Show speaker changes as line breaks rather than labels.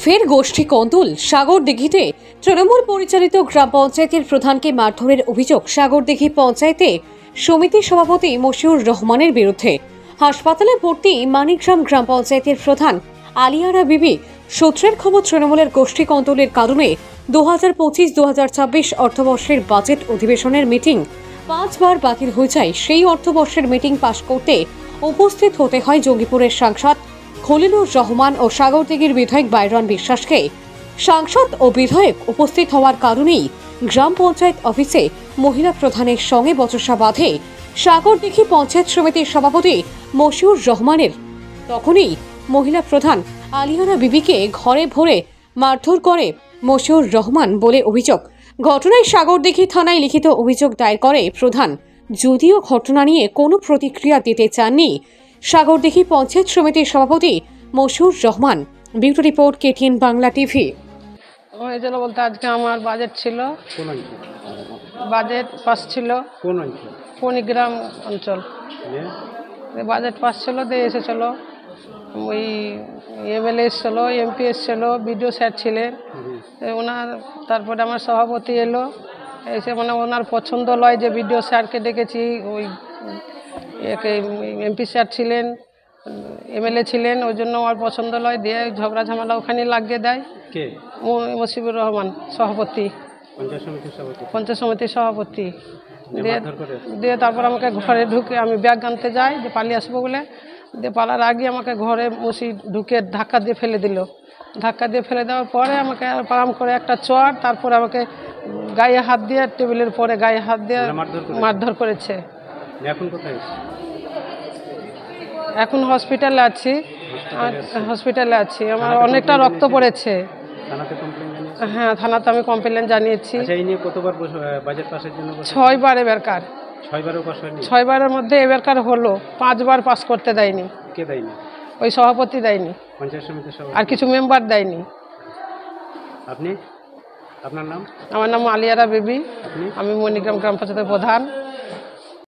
ফের গোষ্ঠী কন্দল সাগরদিঘিতে তৃণমূল পরিচালিত গ্রাম পঞ্চায়েতের প্রধানকে মারধরের অভিযোগ সাগরদিঘি পঞ্চায়েতে সমিতির সভাপতি মশিউর রহমানের বিরুদ্ধে। হাসপাতালে ভর্তি মানিকগ্রাম গ্রাম পঞ্চায়েতের প্রধান আলিয়ারা বিবি। সূত্রের খবর, তৃণমূলের গোষ্ঠী কন্দলের কারণে 2025-2026 অর্থবর্ষের বাজেট অধিবেশনের মিটিং 5 বার বাতিল হয়ে যায়। সেই অর্থবর্ষের মিটিং পাশ করতে উপস্থিত হতে হয় জঙ্গিপুরের সাংসদ খলিলুর রহমান ও সাগরদিঘির বিধায়ক বাইরন বিশ্বাসকে। সাংসদ ও বিধায়ক উপস্থিত হওয়ার কারণেই গ্রাম পঞ্চায়েত অফিসে মহিলা প্রধানের সঙ্গে বচসা বাঁধে সাগরদিঘি পঞ্চায়েত সমিতির সভাপতি মশিউর রহমানের। তখনই মহিলা প্রধান আলিয়ারা বিবিকে ঘরে ভরে মারধর করে মশিউর রহমান বলে অভিযোগ। ঘটনায় সাগরদিঘি থানায় লিখিত অভিযোগ দায়ের করে প্রধান, যদিও ঘটনা নিয়ে কোনো প্রতিক্রিয়া দিতে চাননি সাগরদিঘি পঞ্চায়েত সমিতির সভাপতি Moshiur Rahman. Bureau report, KTN Bangla TV.
হয়েছিল বলতে আজকে আমার বাজেট ছিল, বাজেট পাস ছিল ফণিগ্রাম অঞ্চল, বাজেট পাস ছিল দিয়ে এসেছিল ওই MLA এসেছিল, MP এসেছিল, BDO স্যার ছিলেন ওনার। তারপরে আমার সভাপতি এলো, এসে মানে ওনার পছন্দ লয় যে BDO স্যারকে ডেকেছি, ওই MP স্যার ছিলেন, MLA ছিলেন, ওই জন্য আমার পছন্দ লয় দিয়ে ঝগড়া ঝামেলা ওখানে লাগিয়ে দেয়। মশিউর রহমান সভাপতি, পঞ্চায়েত সমিতির সভাপতি দিয়ে তারপর আমাকে ঘরে ঢুকে আমি ব্যাগ আনতে যাই যে পালিয়ে আসবো বলে, দিয়ে পালার আগে আমাকে ঘরে মশি ঢুকে ধাক্কা দিয়ে ফেলে দিল। ধাক্কা দিয়ে ফেলে দেওয়ার পরে আমাকে পারাম করে একটা চড়, তারপরে আমাকে গায়ে হাত দিয়ে টেবিলের পরে গায়ে হাত দিয়ে মারধর করেছে।
এখন কোথায়?
এখন হসপিটালে আছি, আমার অনেকটা রক্ত পড়েছে। হ্যাঁ, থানাতে আমি কমপ্লেন জানিয়েছি। 6 বার এবারকার, 6 বারের মধ্যে এবারকার হলো, 5 বার পাস করতে দেয়নি।
কে দেয়নি?
ওই সভাপতি দেয়নি,
পঞ্চায়েত সমিতির সভাপতি,
আর কিছু মেম্বার দেয়নি।
আপনি? আপনার নাম?
আমার নাম আলিয়ারা বিবি, আমি মণিগ্রাম গ্রাম পঞ্চায়েতের প্রধান।